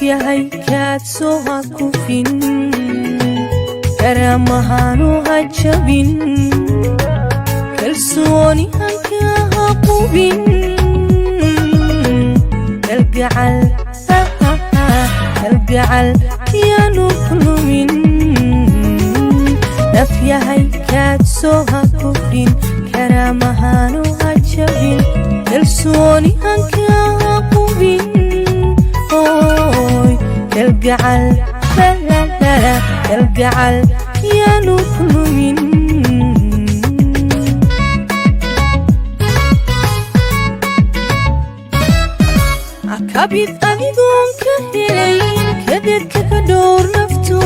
nafyahay kaadsoo ha kufin karaamahanu ha jabin kalsooni hanka ha qubin kalgacal yaanu kulumin nafyahay kaadsoo ha kufin karaamahanu ha jabin kalsooni hanka ha qubin kalgacal yaanu kulumin akabid adigoon ka helayn kadeedka ka dhowr nafto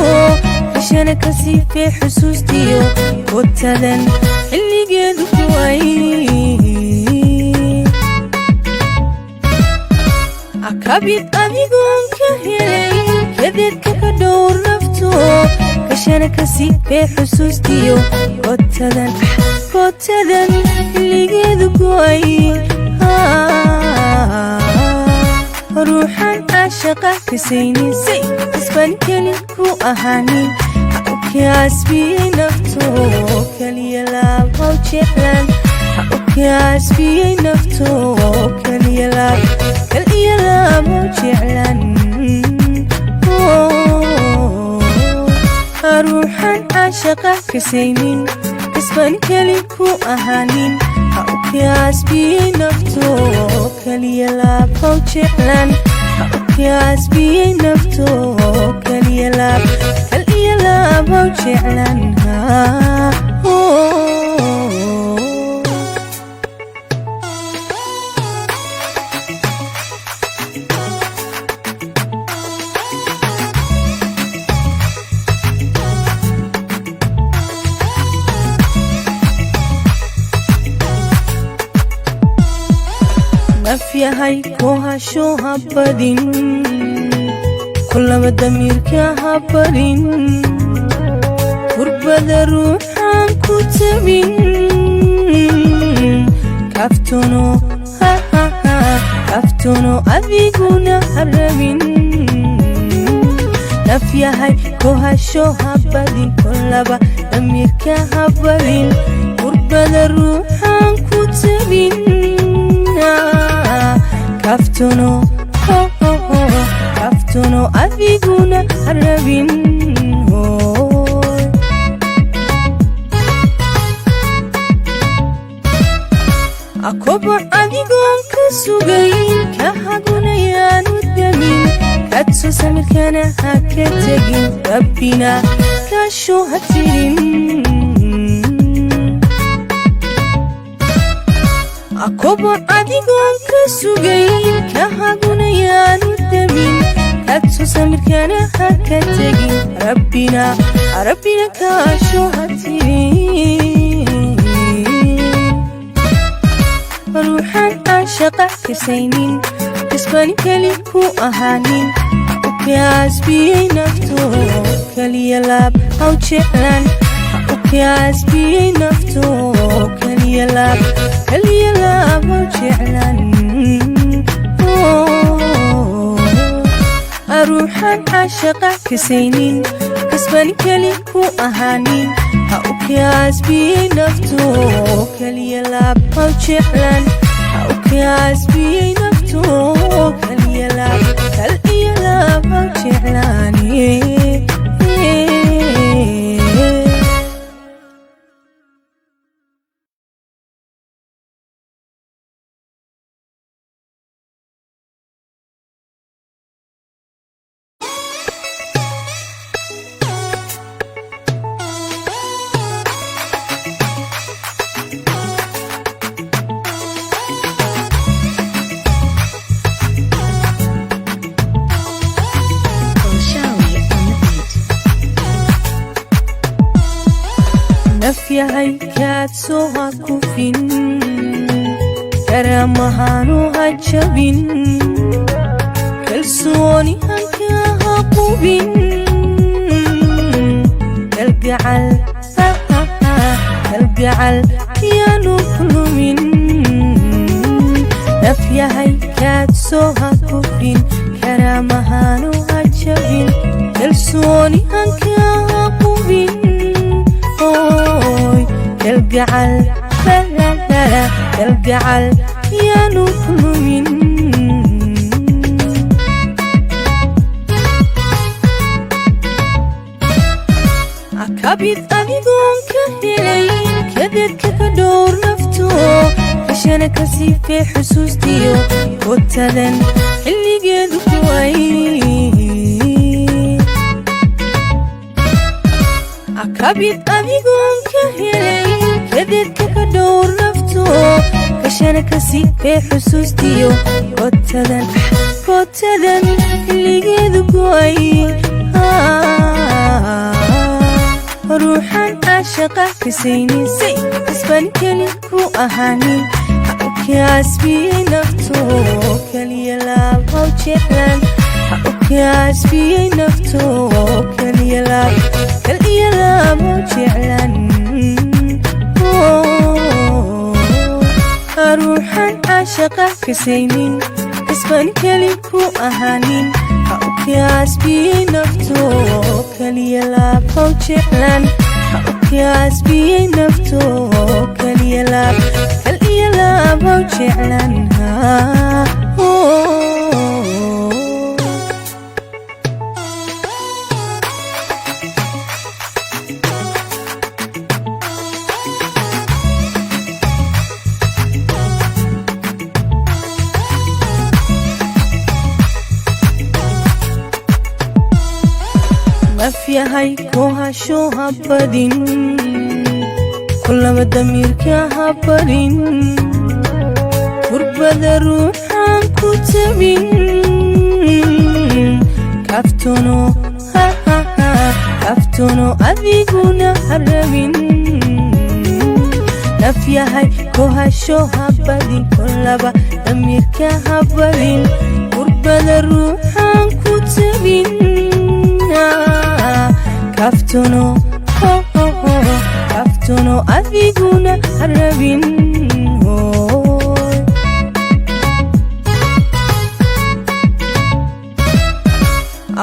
hashana ka siifee xusuustiyo kotadan xilligeedu kuway akabid adigoon ka helayn kadeedka ka dhowr nafto hashana ka siifee xusuustiyo kotadan xilligeedu kuway ruuxan caashaqa kasaynisay isban keli ku ahaanin ha u kaasbiyey nafto kaliya laab haw jeclan ha u kaasbiyey nafto kaliya laab haw jeclan ruuxan caashaqa kasaynin isban keli ku ahaanin ha u kaasbiyey nafto kaliya laab haw jeclan ha u kaasbiyey nafto kaliya laab haw jeclan nafyahay kohasho ha badin kulaba damiirka ha badin kurbada ruuxan ku tabin kaftono adiguna harabin nafyahay kohasho ha badin kulaba damiirka ha badin kurbada ruuxan ku tabin kaftono adiguna harabin akobo adigoon ka sugayn ka hagunayaanu damin kadso samirkana ha ka tegin rabbina kaasho ha tirin akobo adigoon ka sugayn ka hagunayaanu damin kadso samirkana ha ka tegin rabbina kaasho ha tirin ruuxan caashaqa kasaynin isban keli ku ahaanin ha u kaasbiyey nafto kaliya laab haw jeclan ha u kaasbiyey nafto kaliya laab haw jeclan ruuxan caashaqa kasaynin isban keli ku ahaanin ha u kaasbiyey nafto kaliya laab haw jeclan ha u kaasbiyey nafto kaliya laab haw jeclan nafyahay kaadsoo ha kufin karaamahanu ha jabin kalsooni hanka ha qubin kalgacal yaanu kulumin nafyahay kaadsoo ha kufin karaamahanu ha kalsooni aan kaa qubin oy kalgacal lalala kalgacal yaanu ku lumin akabid adigoon ka helayn kadedka ka dhowr nafto kashana ka siifee xusuustiyo watadan xilligeedu kuway akabid adigoon ka helayn kadedka ka dhowr nafto kashana ka siifee xusuustiyo watadan xilligeedu kuway ruuxan caashaqa kasaynisay isban keli ku ahaanin ha u kaasbiyey nafto keliya laab haw jeclan ha u kaasbiyey nafto keliya laab haw jeclan ruuxan caashaqa kasaynin isban keli ku ahaanin ha u kaasbiyey nafto keliya laab haw jeclan ha u kaasbiyey nafto keliya laab haw jeclan nafyahay kohasho habadin kullaba damiirka habarin kurbada ruuxaan ku tabin kaftono adiguna harabin nafyahay kohasho habadin kullaba damiirka habarin kurbada ruuxaan ku tabin kaftono adiguna harabin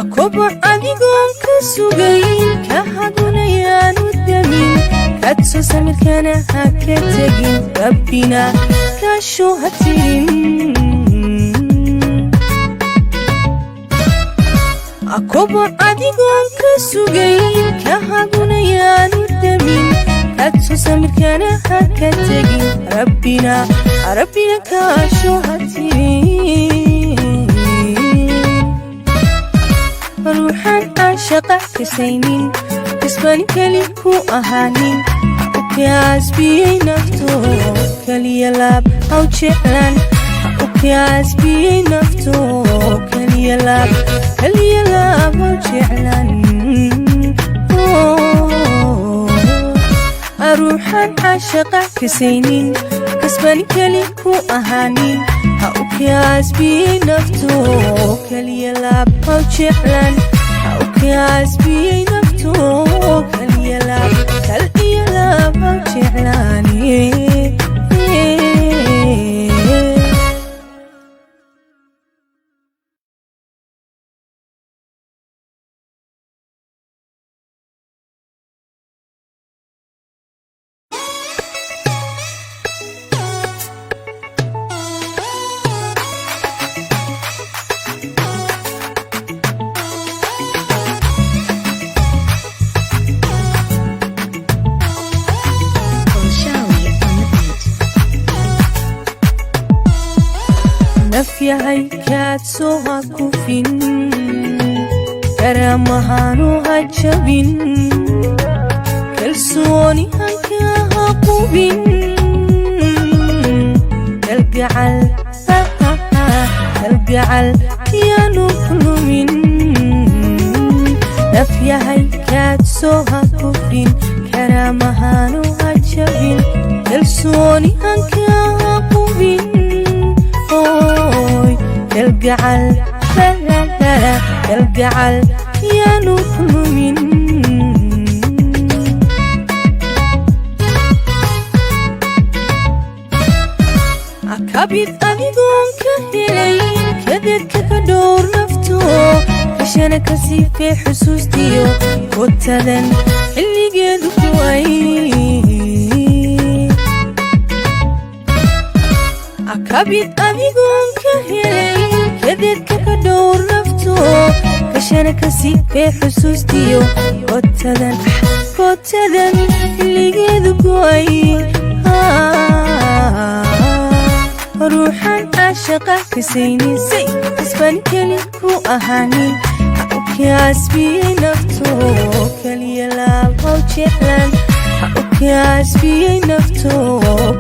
akoboc adigoon ka sugayn ka hadunayaanu damin kadso samirkana ha ka tegin rabbina kaasho ha tirin akoboc adigoon ka sugayn ka hadunayaanu damin kadso samirkana ha ka tegin rabbina kaasho ha tirin ruuxan caashaqa kasaynin isban keli ku ahaanin ha u kaasbiyey nafto keliya laab haw jeclan ha u kaasbiyey nafto keliya laab haw jeclan ruuxan caashaqa kasaynin isban keli ku ahaanin ha u kaasbiyey nafto keliya laab haw jeclan ha u kaasbiyey nafto keliya laab haw jeclan nafyahay kaadso ha kufin karamahanu ha jabin kalsooni han kaa ha qubin kalgacal yaanu ku lumin nafyahay kaadso ha kufin karamahanu ha jabin kalsooni han kaa ha qubin kalgacal yaanu ku lumin akabid adigoon ka helayn kadeedka ka dhowr nafto kashana ka siifee xusuustiyo kotadan xilligeedu kuway akabid adigoon ka helayn kadeedka ka dhowr nafto kashana ka siifee xusuustiyo kotadan xilligeedu kuway ruuxan caashaqa kasaynisay isban keli ku ahaanin ha u kaasbiyey nafto keliya laab haw jeclan ha u kaasbiyey nafto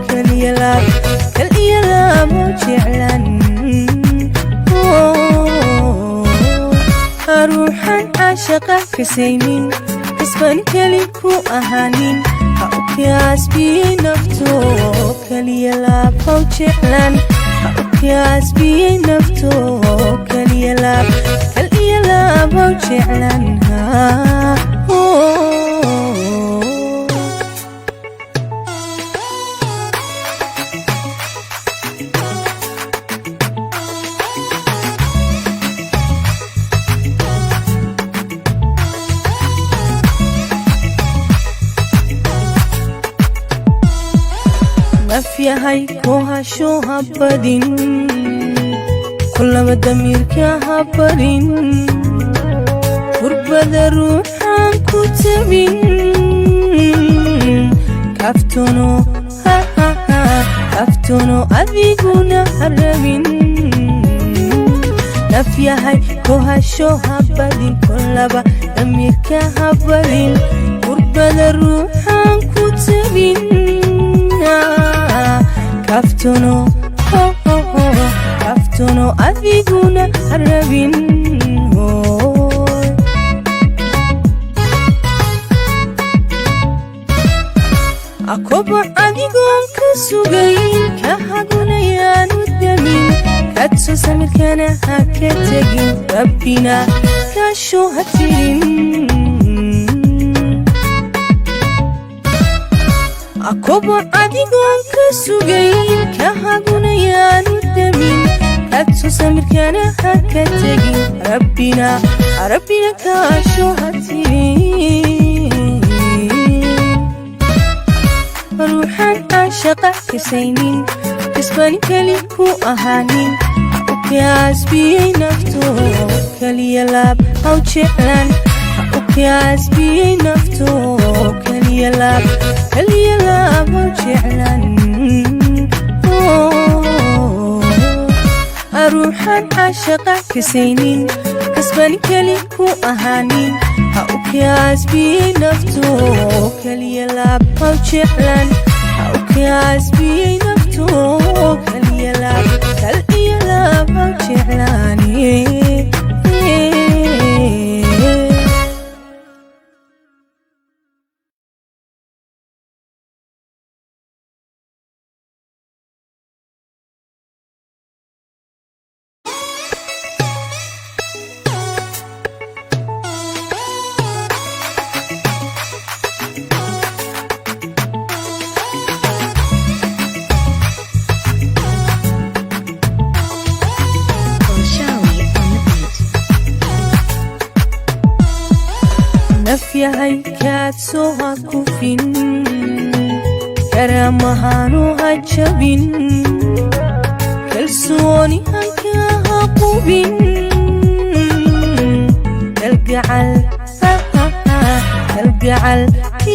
keliya laab haw jeclan ruuxan caashaqa kasaynin isban keli ku ahaanin ha u kaasbiyey nafto keliya laab haw jeclan ha u kaasbiyey nafto keliya laab haw jeclan nafyahay ku hasho habadin kullaba damiirka habadin gurbada ruuxaan ku tabin kaftono adiguna harabin nafyahay ku hasho habadin kullaba damiirka habadin gurbada ruuxaan ku tabin kaftono adiguna harabin akobo adigoon ka sugayn ka hagunayaanu damin kadso samirkana ha ka tegin rabbina kaasho ha tirin akobo adigoon ka sugayn ka hagunayaanu damin kadso samirkana ha ka tegin rabbina kaasho ha tirin ruuxan caashaqa kasaynin isban keli ku ahaanin ha u kaasbiyey nafto keliya laab haw jeclan ha u kaasbiyey nafto keliya laab haw jeclan ruuxan caashaqa kasaynin isban keli ku ahaanin ha u kaasbiyey nafto keliya laab haw jeclan ha u kaasbiyey nafto keliya laab haw jeclan nafyahay kaadso ha kufin karamahanu ha jabin kalsooni hanka ha qubin kalgacal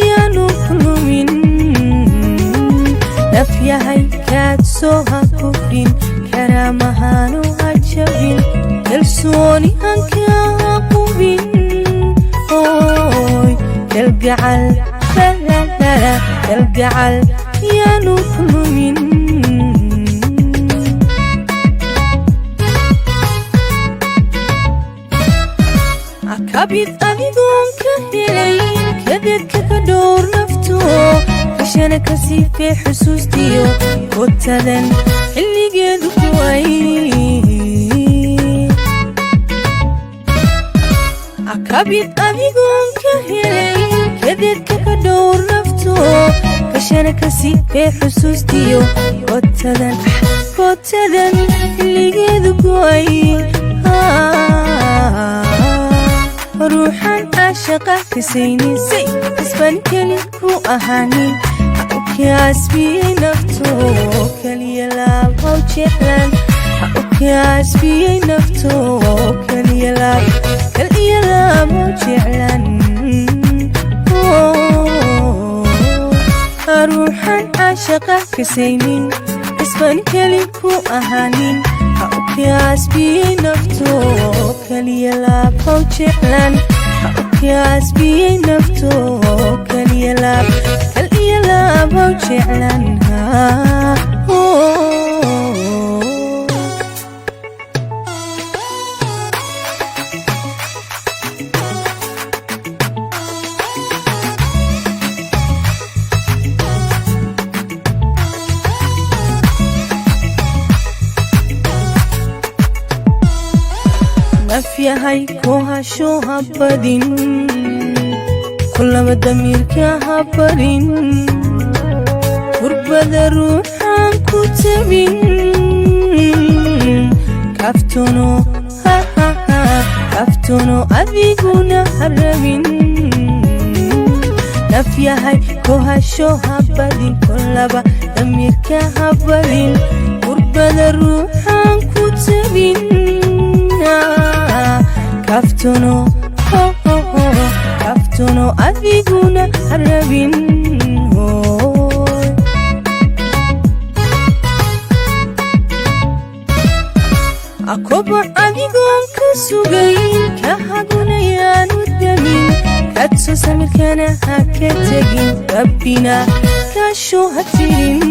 yaanu lumin nafyahay kaadso ha kufin karamahanu ha jabin kalsooni hanka ha qubin kalgacal yaanu lumin akabid adigoon ka helayn kadeedka ka dhowr nafto kashana ka siifee xusuustiyo kotadan xilligeedu kuway akabid adigoon ka helayn kadeedka ka dhowr nafto kashana ka siifee xusuustiyo kotadan kootadan xilligeedu go'ay ruuxan caashaqa kasaynin isban keli ku ahaanin ha u kaasbiyey nafto keliya laab haw jeclan ha u kaasbiyey nafto keliya laab haw jeclan ruuxan caashaqa kasaynin isban keli ku ahaanin ha u kaasbiyey nafto keliya laab haw jeclan ha u kaasbiyey nafto keliya laab haw jeclan nafyahay kohasho habadin kullaba damiirka habarin gurbada ruuxan ku tabin kaftono adiguna harabin nafyahay kohasho habadin kullaba damiirka habarin gurbada ruuxan ku tabin kaftono adiguna harabin akobo adigoon ka sugayn ka hagunayaanu damin kadso samirkana ha ka tegin rabbina kaasho ha tirin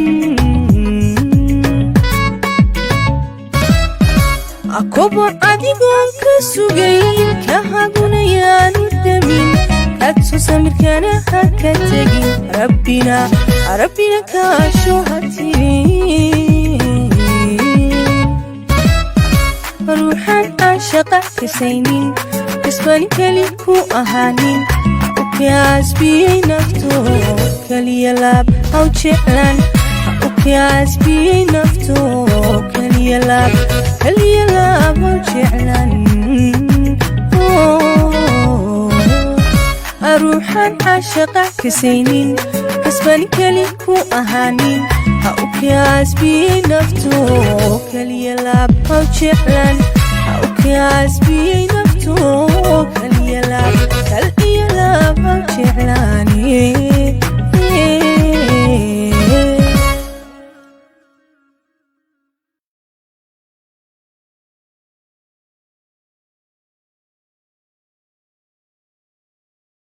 akobo adigoon ka sugayn ka hagunayaanu damin kadso samirkana ha ka tegin rabbina kaasho ha tirin ruuxan caashaqa kasaynin isban keli ku ahaanin ha u kaasbiyey nafto keliya laab haw jeclan ha u kaasbiyey nafto keliya laab haw jeclan ruuxan caashaqa kasaynin isban keli ku ahaanin ha u kaasbiyey nafto keliya laab haw jeclan ha u kaasbiyey